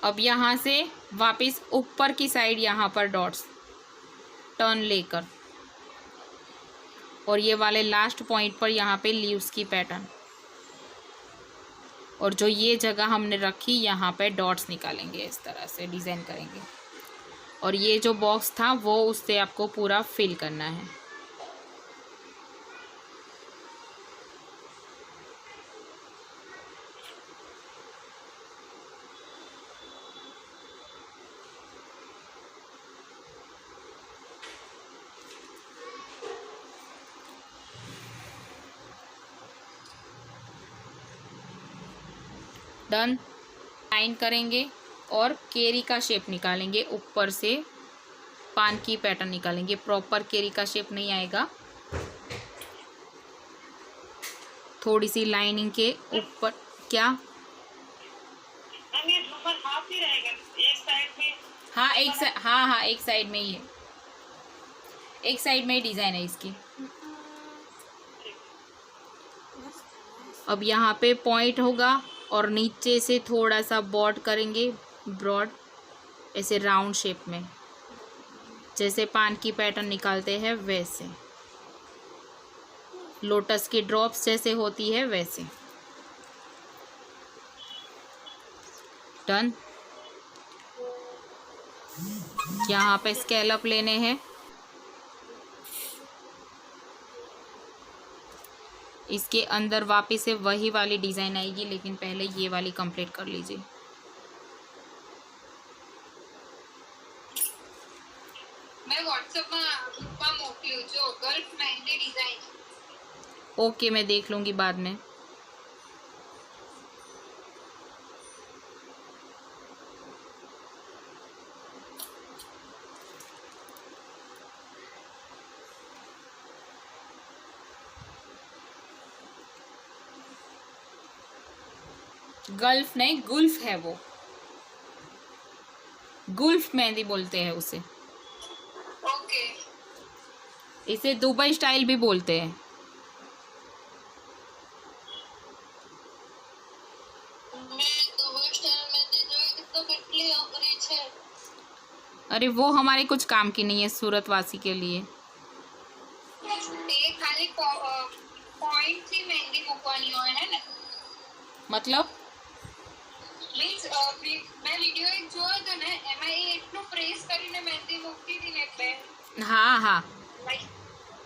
अब यहाँ से वापस ऊपर की साइड यहाँ पर डॉट्स टर्न लेकर, और ये वाले लास्ट पॉइंट पर यहाँ पे लीव्स की पैटर्न, और जो ये जगह हमने रखी यहाँ पे डॉट्स निकालेंगे, इस तरह से डिज़ाइन करेंगे। और ये जो बॉक्स था वो उससे आपको पूरा फिल करना है। डन। लाइन करेंगे और केरी का शेप निकालेंगे, ऊपर से पान की पैटर्न निकालेंगे। प्रॉपर केरी का शेप नहीं आएगा, थोड़ी सी लाइनिंग के ऊपर। क्या हाफ ही रहेगा एक साइड में? हाँ एक साइड में ही है, एक साइड में ही डिज़ाइन है इसकी। अब यहाँ पे पॉइंट होगा और नीचे से थोड़ा सा बॉर्ड करेंगे, ब्रॉड ऐसे राउंड शेप में, जैसे पान की पैटर्न निकालते हैं वैसे, लोटस की ड्रॉप्स जैसे होती है वैसे। डन। यहाँ पे स्केलअप लेने हैं, इसके अंदर वापस से वही वाली डिज़ाइन आएगी, लेकिन पहले ये वाली कंप्लीट कर लीजिए। मैं व्हाट्सएप में ग्रुपમાં મોકલ્યું જો ગલ્ફ મહેંદી ડિઝાઇન. ओके, मैं देख लूँगी बाद में। गल्फ नहीं, गुल्फ है वो, गुल्फ मेहंदी बोलते हैं उसे। ओके. इसे दुबई स्टाइल भी बोलते हैं। मैं दुबई स्टाइल મહેંદી જોઈ તો કેટલી અઘરી છે. अरे वो हमारे कुछ काम की नहीं है, सूरत वासी के लिए। એ ખાલી પોઈન્ટ થી મહેંદી મૂકવાની હોય હે ને? मतलब मीन्स मैं वीडियो एक જોયો તો ને, એમાં એ એટલું પ્રેસ કરીને મહેંદી મૂકતી હતી ને, એટલે हाँ લાઈક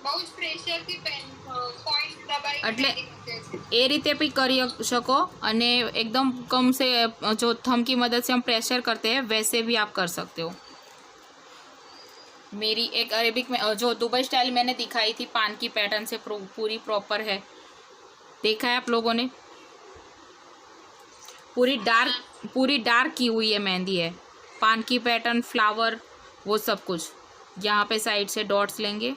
બહુ જ પ્રેશરથી પોઈન્ટ દબાઈ એટલે મહેંદી મૂકે છે. એ રીતે भी કરી શકો, અને एकदम कम से जो थंब की मदद से हम प्रेशर करते हैं वैसे भी आप कर सकते हो। मेरी एक अरेबिक में जो दुबई स्टाइल मैंने दिखाई थी, पान की पैटर्न से पूरी प्रॉपर है, देखा है आप लोगों ने, पूरी डार्क की हुई है मेहंदी है, पान की पैटर्न, फ्लावर, वो सब कुछ। यहाँ पे साइड से डॉट्स लेंगे।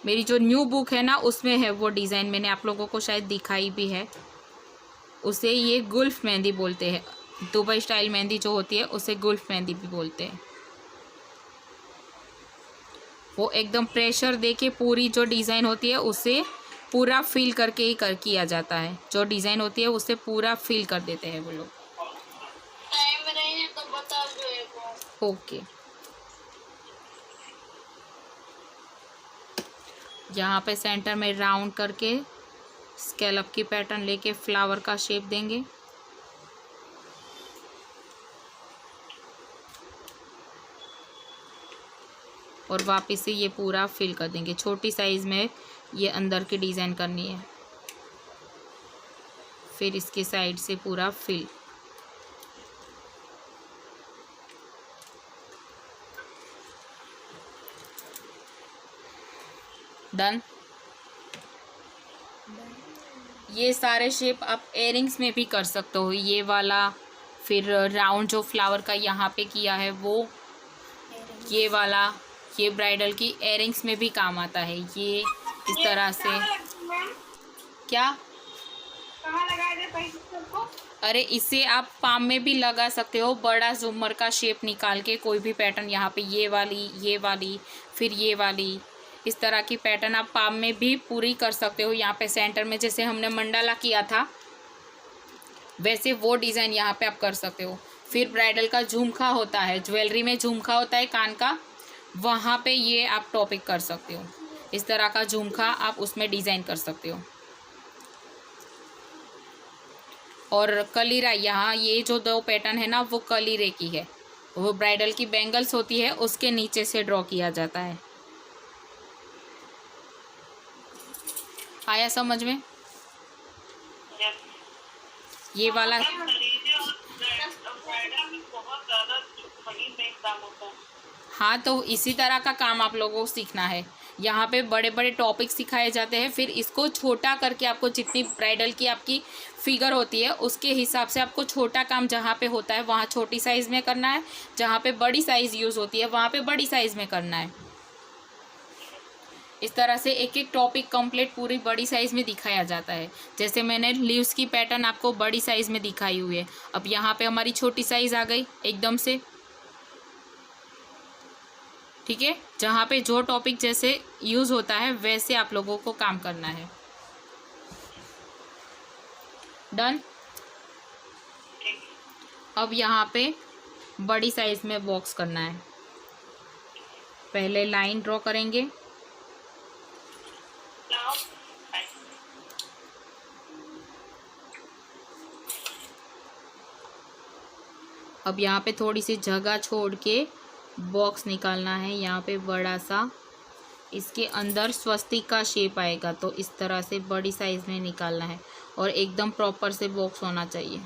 मेरी जो न्यू बुक है ना उसमें है वो डिज़ाइन, मैंने आप लोगों को शायद दिखाई भी है। उसे ये गुल्फ मेहंदी बोलते हैं, दुबई स्टाइल मेहंदी जो होती है उसे गुल्फ मेहंदी भी बोलते हैं। वो एकदम प्रेशर दे के पूरी जो डिज़ाइन होती है उसे पूरा फिल करके ही किया जाता है। जो डिज़ाइन होती है उसे पूरा फिल कर देते हैं वो लोग। टाइम रहे तो बता दो एक बार। ओके, यहाँ पे सेंटर में राउंड करके स्कैलप की पैटर्न लेके फ्लावर का शेप देंगे। और वापस से ये पूरा फिल कर देंगे। छोटी साइज़ में ये अंदर की डिज़ाइन करनी है, फिर इसकी साइड से पूरा फिल। डन। ये सारे शेप आप एयरिंग्स में भी कर सकते हो, ये वाला, फिर राउंड जो फ्लावर का यहाँ पे किया है वो, ये वाला, ये ब्राइडल की एयरिंग्स में भी काम आता है। ये इस तरह से क्या, कहाँ लगा दे पैसे सबको? अरे इसे आप पाम में भी लगा सकते हो, बड़ा झूमर का शेप निकाल के कोई भी पैटर्न, यहाँ पे ये वाली, फिर ये वाली, इस तरह की पैटर्न आप पाम में भी पूरी कर सकते हो। यहाँ पे सेंटर में जैसे हमने मंडाला किया था वैसे वो डिज़ाइन यहाँ पे आप कर सकते हो। फिर ब्राइडल का झुमका होता है, ज्वेलरी में झुमका होता है कान का, वहाँ पे ये आप टॉपिक कर सकते हो। इस तरह का झुमका आप उसमें डिज़ाइन कर सकते हो। और कलीरा, यहाँ ये जो दो पैटर्न है ना वो कलीरे की है, वो ब्राइडल की बैंगल्स होती है उसके नीचे से ड्रॉ किया जाता है। आया समझ में? ये वाला हाँ, तो इसी तरह का काम आप लोगों को सीखना है। यहाँ पे बड़े बड़े टॉपिक सिखाए जाते हैं, फिर इसको छोटा करके आपको जितनी ब्राइडल की आपकी फिगर होती है उसके हिसाब से आपको छोटा काम जहाँ पे होता है वहाँ छोटी साइज़ में करना है, जहाँ पे बड़ी साइज़ यूज़ होती है वहाँ पे बड़ी साइज़ में करना है। इस तरह से एक एक टॉपिक कंप्लीट पूरी बड़ी साइज़ में दिखाया जाता है। जैसे मैंने लीव्स की पैटर्न आपको बड़ी साइज़ में दिखाई हुई है, अब यहाँ पे हमारी छोटी साइज़ आ गई एकदम से, ठीक है। जहाँ पे जो टॉपिक जैसे यूज़ होता है वैसे आप लोगों को काम करना है। डन। अब यहाँ पे बड़ी साइज़ में बॉक्स करना है। पहले लाइन ड्रॉ करेंगे, अब यहाँ पे थोड़ी सी जगह छोड़ के बॉक्स निकालना है। यहाँ पे बड़ा सा, इसके अंदर स्वस्तिक का शेप आएगा, तो इस तरह से बड़ी साइज़ में निकालना है और एकदम प्रॉपर से बॉक्स होना चाहिए।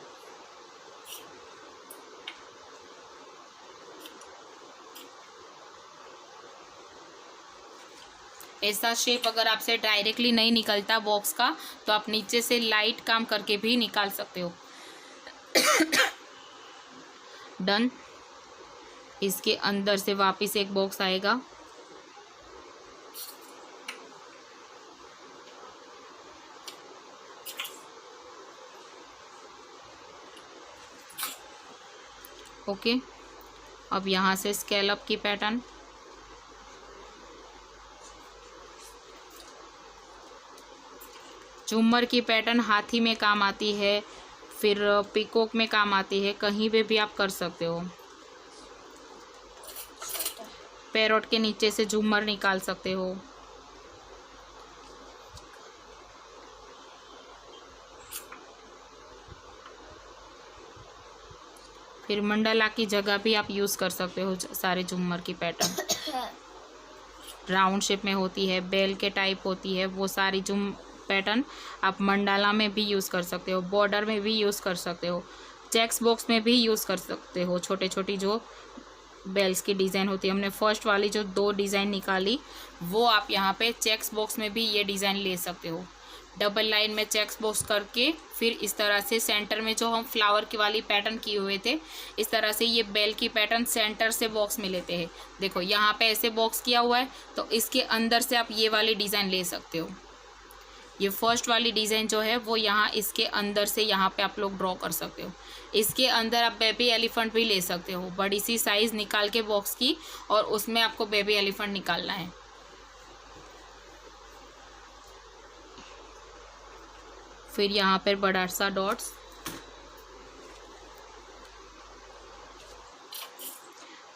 ऐसा शेप अगर आपसे डायरेक्टली नहीं निकलता बॉक्स का तो आप नीचे से लाइट काम करके भी निकाल सकते हो। डन। इसके अंदर से वापस एक बॉक्स आएगा, ओके। अब यहाँ से स्केलअप की पैटर्न, झूमर की पैटर्न हाथी में काम आती है, फिर पीकॉक में काम आती है, कहीं पे भी आप कर सकते हो। पैरोट के नीचे से झूमर निकाल सकते हो। फिर मंडला की जगह भी आप यूज़ कर सकते हो सारे झूमर की पैटर्न। राउंड शेप में होती है, बेल के टाइप होती है, वो सारी पैटर्न आप मंडाला में भी यूज़ कर सकते हो, बॉर्डर में भी यूज़ कर सकते हो, चेक्स बॉक्स में भी यूज़ कर सकते हो। छोटे छोटी जो बेल्स की डिज़ाइन होती है, हमने फर्स्ट वाली जो 2 डिज़ाइन निकाली वो आप यहाँ पे चेक्स बॉक्स में भी ये डिज़ाइन ले सकते हो। डबल लाइन में चेक्स बॉक्स करके फिर इस तरह से सेंटर में जो हम फ्लावर की वाली पैटर्न किए हुए थे, इस तरह से ये बेल की पैटर्न सेंटर से बॉक्स में लेते हैं। देखो यहाँ पे ऐसे बॉक्स किया हुआ है, तो इसके अंदर से आप ये वाली डिज़ाइन ले सकते हो। ये फर्स्ट वाली डिज़ाइन जो है वो यहाँ इसके अंदर से यहाँ पे आप लोग ड्रॉ कर सकते हो। इसके अंदर आप बेबी एलिफेंट भी ले सकते हो, बड़ी सी साइज़ निकाल के बॉक्स की, और उसमें आपको बेबी एलिफेंट निकालना है। फिर यहाँ पर बड़ा सा डॉट्स,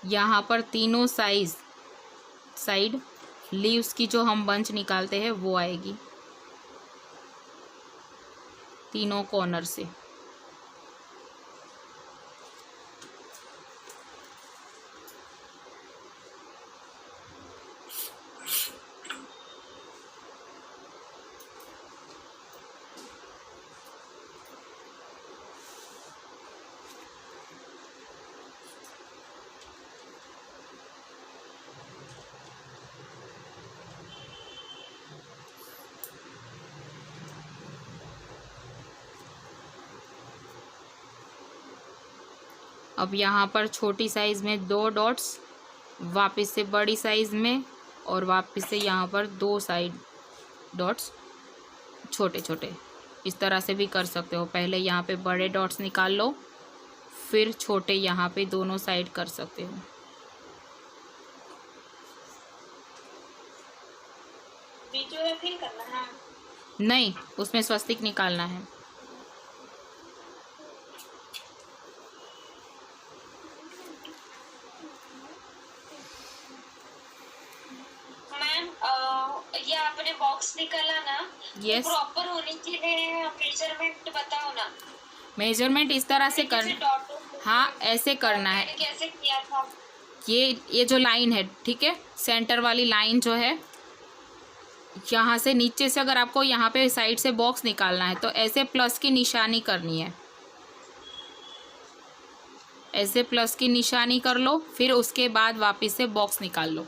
यहाँ पर तीनों साइड लीव्स की जो हम बंच निकालते हैं वो आएगी तीनों कॉर्नर से। अब यहाँ पर छोटी साइज़ में 2 डॉट्स, वापस से बड़ी साइज़ में, और वापस से यहाँ पर 2 साइड डॉट्स छोटे छोटे। इस तरह से भी कर सकते हो। पहले यहाँ पे बड़े डॉट्स निकाल लो, फिर छोटे यहाँ पे दोनों साइड कर सकते हो। बीच में फिल करना है? नहीं, उसमें स्वस्तिक निकालना है। ये आपने बॉक्स निकाला ना, यस। प्रॉपर होने के लिए मेजरमेंट बताओ ना। मेजरमेंट इस तरह से करना, हाँ ऐसे करना है। कैसे किया था? ये जो लाइन है, ठीक है, सेंटर वाली लाइन जो है, यहाँ से नीचे से अगर आपको यहाँ पे साइड से बॉक्स निकालना है तो ऐसे प्लस की निशानी करनी है। ऐसे प्लस की निशानी कर लो, फिर उसके बाद वापस से बॉक्स निकाल लो।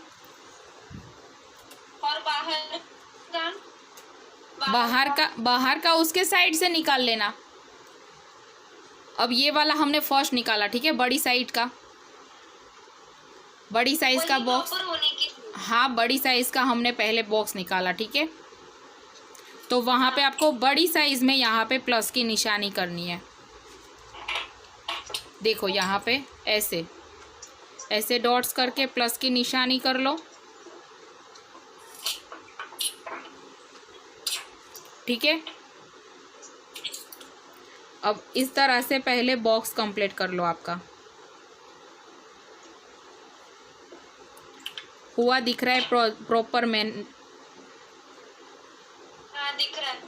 और बाहर का उसके साइड से निकाल लेना। अब ये वाला हमने फर्स्ट निकाला, ठीक है, बड़ी साइज का बॉक्स। हाँ, बड़ी साइज का हमने पहले बॉक्स निकाला, ठीक है। तो वहाँ पे आपको बड़ी साइज में यहाँ पे प्लस की निशानी करनी है। देखो यहाँ पे ऐसे डॉट्स करके प्लस की निशानी कर लो, ठीक है। अब इस तरह से पहले बॉक्स कंप्लीट कर लो। आपका हुआ दिख रहा है प्रॉपर मैन? हाँ, दिख रहा है।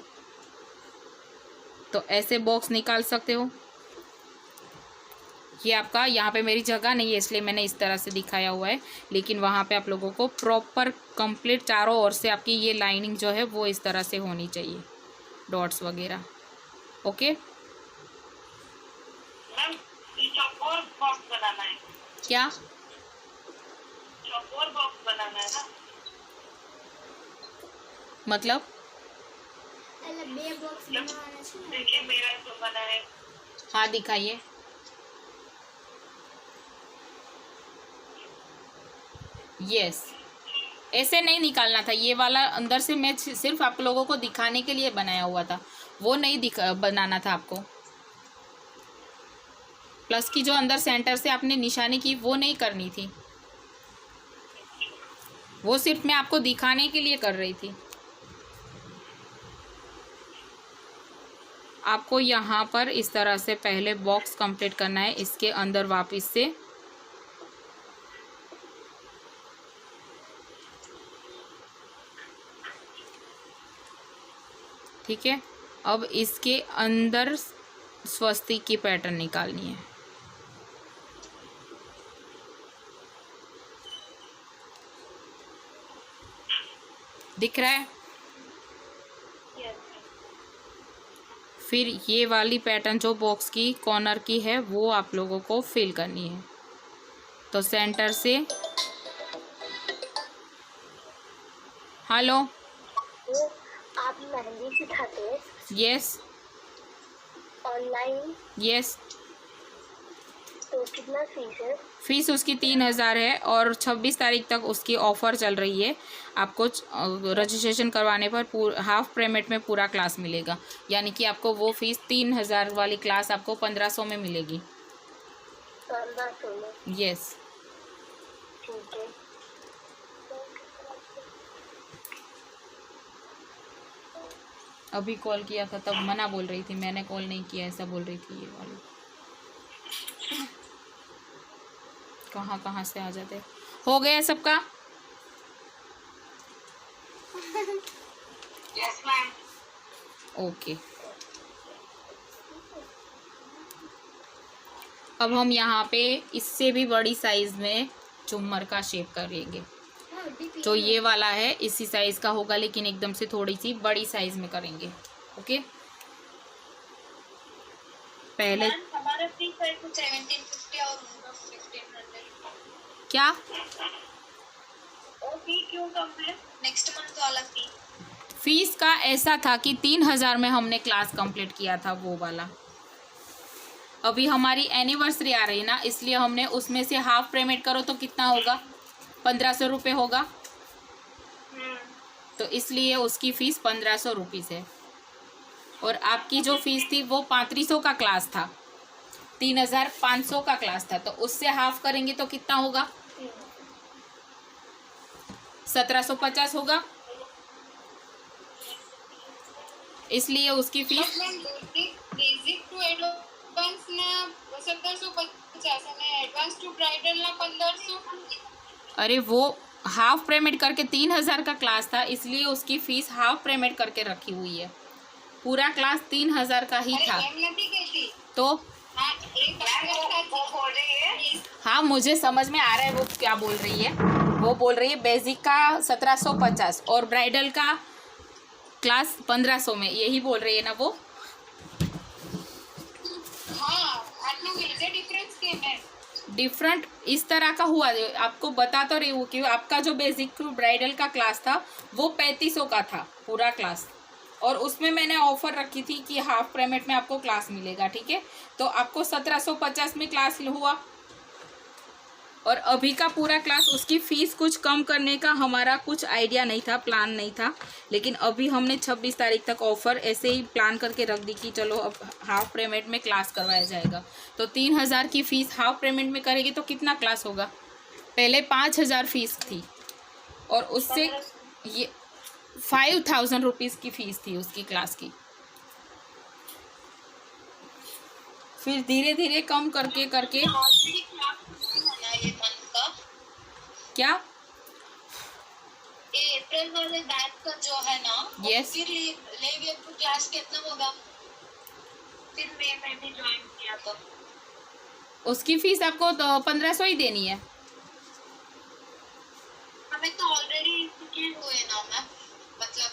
तो ऐसे बॉक्स निकाल सकते हो। ये आपका यहाँ पे मेरी जगह नहीं है इसलिए मैंने इस तरह से दिखाया हुआ है, लेकिन वहाँ पे आप लोगों को प्रॉपर कंप्लीट चारों ओर से आपकी ये लाइनिंग जो है वो इस तरह से होनी चाहिए, डॉट्स वगैरह। ओके, चौकोर बॉक्स बनाना है। क्या चौकोर बॉक्स बनाना है ना? मतलब? देखिए मेरा जो बना है। हाँ, दिखाइए। यस, ऐसे नहीं निकालना था। ये वाला अंदर से मैं सिर्फ आप लोगों को दिखाने के लिए बनाया हुआ था, वो नहीं बनाना था आपको। प्लस की जो अंदर सेंटर से आपने निशानी की वो नहीं करनी थी, वो सिर्फ मैं आपको दिखाने के लिए कर रही थी। आपको यहाँ पर इस तरह से पहले बॉक्स कंप्लीट करना है, इसके अंदर वापस से ठीक है। अब इसके अंदर स्वस्तिक की पैटर्न निकालनी है। दिख रहा है? फिर ये वाली पैटर्न जो बॉक्स की कॉर्नर की है वो आप लोगों को फिल करनी है। तो सेंटर से, हेलो, आप मेहंदी सिखाते हैं यस ऑनलाइन, यस। तो कितना फीस है? फीस उसकी 3,000 है और 26 तारीख तक उसकी ऑफ़र चल रही है। आपको रजिस्ट्रेशन करवाने पर हाफ पेमेंट में पूरा क्लास मिलेगा, यानी कि आपको वो फीस 3,000 वाली क्लास आपको 1500 में मिलेगी। 1500 में? यस। ठीक है। अभी कॉल किया था तब मना बोल रही थी, मैंने कॉल नहीं किया ऐसा बोल रही थी ये वाली। कहाँ कहाँ से आ जाते। हो गया सबका? Yes ma'am. ओके। अब हम यहाँ पे इससे भी बड़ी साइज में झूमर का शेप करेंगे। जो ये वाला है इसी साइज का होगा, लेकिन एकदम से थोड़ी सी बड़ी साइज में करेंगे। ओके। पहले हमारा फीस है 1750 और 1500। क्या वो फी क्यों कम है? नेक्स्ट मंथ वाला फी। फीस का ऐसा था कि 3,000 में हमने क्लास कंप्लीट किया था वो वाला। अभी हमारी एनिवर्सरी आ रही है ना, इसलिए हमने उसमें से हाफ पेमेंट करो तो कितना होगा? 1500 रुपये होगा। तो इसलिए उसकी फ़ीस 1500 रुपीज़ है। और आपकी जो फीस थी वो 3500 का क्लास था, 3500 का क्लास था, तो उससे हाफ करेंगे तो कितना होगा? 1750 होगा। इसलिए उसकी फीस बेसिक टू एडवांस ना 1750 અને एडवांस टू ब्राइडल ना 1500। अरे वो हाफ पेमेंट करके 3,000 का क्लास था, इसलिए उसकी फीस हाफ पेमेंट करके रखी हुई है। पूरा क्लास 3,000 का ही था। तो हाँ, मुझे समझ में आ रहा है वो क्या बोल रही है। वो बोल रही है बेसिक का 1750 और ब्राइडल का क्लास 1500 में, यही बोल रही है ना वो। डिफरेंट इस तरह का हुआ, आपको बता तो रही हूँ कि आपका जो बेसिक ब्राइडल का क्लास था वो 3500 का था पूरा क्लास, और उसमें मैंने ऑफर रखी थी कि हाफ पेमेंट में आपको क्लास मिलेगा। ठीक है, तो आपको 1750 में क्लास हुआ, और अभी का पूरा क्लास उसकी फ़ीस कुछ कम करने का हमारा कुछ आइडिया नहीं था, प्लान नहीं था, लेकिन अभी हमने 26 तारीख तक ऑफ़र ऐसे ही प्लान करके रख दी कि चलो अब हाफ पेमेंट में क्लास करवाया जाएगा। तो 3,000 की फ़ीस हाफ पेमेंट में करेगी तो कितना क्लास होगा? पहले 5,000 फीस थी और उससे ये 5,000 रुपीज़ की फ़ीस थी उसकी क्लास की। फिर धीरे धीरे कम करके करके क्या अप्रैल वाले बैच का जो है ना, यस, फिर लेंगे तो क्लास कितना होगा? फिर मैं भी ज्वाइन किया तो उसकी फीस आपको तो 1500 ही देनी है। हमें तो ऑलरेडी सीखे हुए ना मैम, मतलब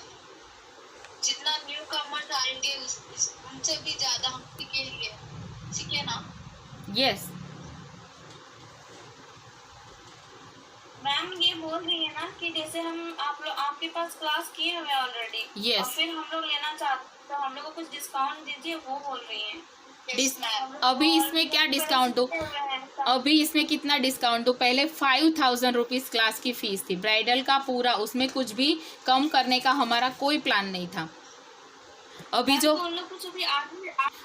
जितना न्यू कमर्स आएंगे उनसे भी ज्यादा हम सीखे ना। यस मैम ये बोल रही है ना कि जैसे हम आप लोग आपके पास क्लास किए हुए ऑलरेडी, Yes. और फिर हम लोग लेना चाहते हैं तो हम लोग को कुछ डिस्काउंट दीजिए, वो बोल रही हैं। अभी इसमें क्या डिस्काउंट हो? अभी इसमें कितना डिस्काउंट हो? पहले 5,000 रुपीज़ क्लास की फ़ीस थी ब्राइडल का पूरा, उसमें कुछ भी कम करने का हमारा कोई प्लान नहीं था। अभी जो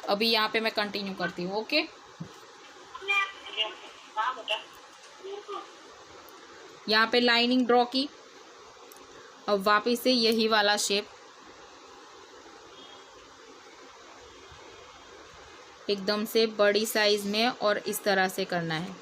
अभी यहाँ पे मैं कंटिन्यू करती हूँ। ओके, यहाँ पे लाइनिंग ड्रॉ की, अब वापस से यही वाला शेप एकदम से बड़ी साइज में और इस तरह से करना है।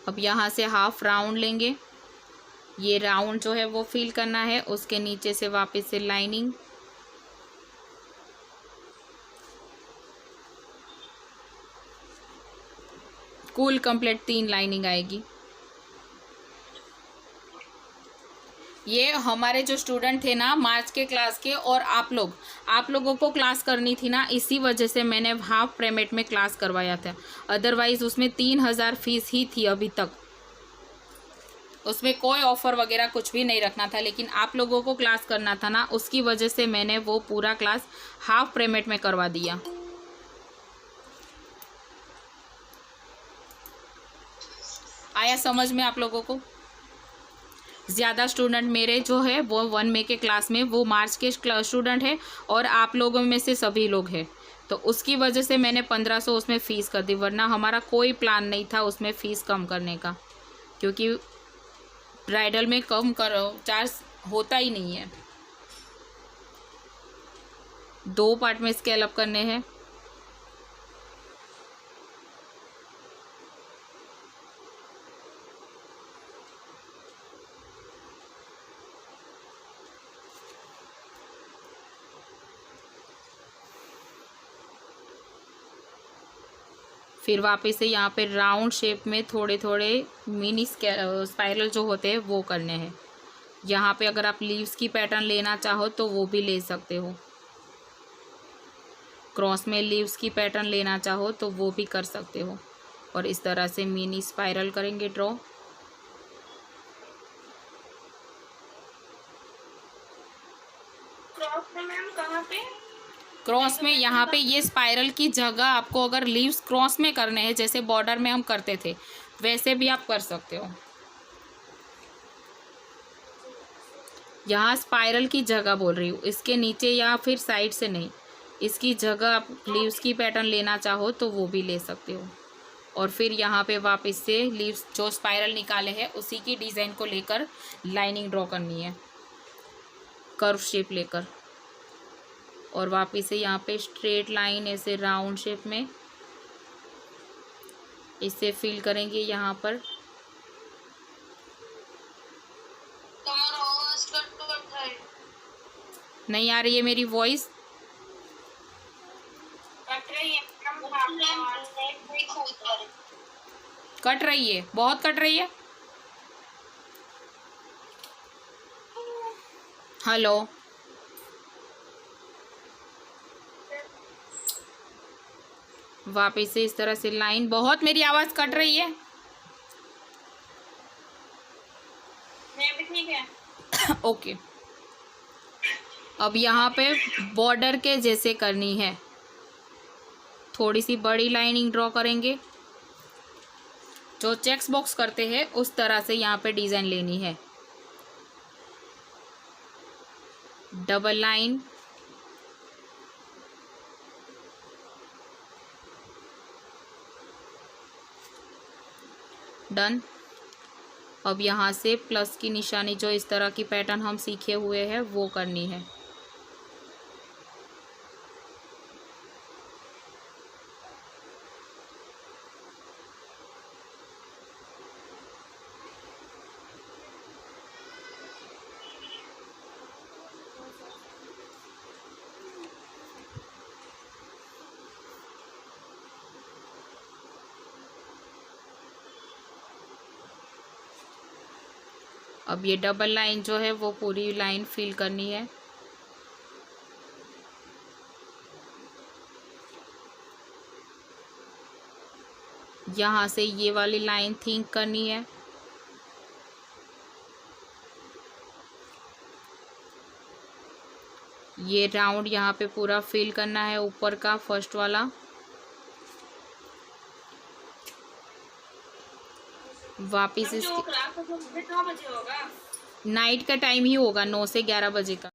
अब यहाँ से हाफ राउंड लेंगे, ये राउंड जो है वो फिल करना है, उसके नीचे से वापस से लाइनिंग, कुल कंप्लीट 3 लाइनिंग आएगी। ये हमारे जो स्टूडेंट थे ना मार्च के क्लास के, और आप लोगों को क्लास करनी थी ना, इसी वजह से मैंने हाफ पेमेंट में क्लास करवाया था। अदरवाइज़ उसमें 3000 फीस ही थी अभी तक, उसमें कोई ऑफ़र वगैरह कुछ भी नहीं रखना था, लेकिन आप लोगों को क्लास करना था ना, उसकी वजह से मैंने वो पूरा क्लास हाफ पेमेंट में करवा दिया। आया समझ में आप लोगों को? ज़्यादा स्टूडेंट मेरे जो है वो 1 मई के क्लास में, वो मार्च के स्टूडेंट है, और आप लोगों में से सभी लोग हैं, तो उसकी वजह से मैंने 1500 उसमें फ़ीस कर दी, वरना हमारा कोई प्लान नहीं था उसमें फ़ीस कम करने का, क्योंकि ब्राइडल में कम चार्ज होता ही नहीं है। 2 पार्ट में स्केल अप करने हैं। फिर वापस से यहाँ पे राउंड शेप में थोड़े थोड़े मिनी स्पाइरल जो होते हैं वो करने हैं। यहाँ पे अगर आप लीव्स की पैटर्न लेना चाहो तो वो भी ले सकते हो, क्रॉस में लीव्स की पैटर्न लेना चाहो तो वो भी कर सकते हो। और इस तरह से मिनी स्पाइरल करेंगे ड्रॉ। क्रॉस में मैम कहाँ पे? क्रॉस में यहाँ पे ये स्पाइरल की जगह आपको अगर लीव्स क्रॉस में करने हैं, जैसे बॉर्डर में हम करते थे वैसे भी आप कर सकते हो। यहाँ स्पाइरल की जगह बोल रही हूँ, इसके नीचे या फिर साइड से नहीं, इसकी जगह आप लीव्स की पैटर्न लेना चाहो तो वो भी ले सकते हो। और फिर यहाँ पे वापस से लीव्स जो स्पाइरल निकाले हैं उसी की डिज़ाइन को लेकर लाइनिंग ड्रॉ करनी है, कर्व शेप लेकर। और वापस से यहाँ पे स्ट्रेट लाइन ऐसे राउंड शेप में इसे फिल करेंगे यहाँ पर। नहीं आ रही है मेरी वॉइस? कट रही है, बहुत कट रही है। हेलो, वापस से इस तरह से लाइन, बहुत मेरी आवाज़ कट रही है। ठीक है। ओके, अब यहाँ पे बॉर्डर के जैसे करनी है, थोड़ी सी बड़ी लाइनिंग ड्रॉ करेंगे, जो चेक्स बॉक्स करते हैं उस तरह से यहाँ पे डिज़ाइन लेनी है। Double line, done. अब यहाँ से प्लस की निशानी जो इस तरह की पैटर्न हम सीखे हुए हैं वो करनी है। अब ये डबल लाइन जो है वो पूरी लाइन फिल करनी है। यहाँ से ये वाली लाइन थिंक करनी है। ये राउंड यहाँ पे पूरा फिल करना है, ऊपर का फर्स्ट वाला। वापिस इसके नाइट का टाइम ही होगा, 9 से 11 बजे का।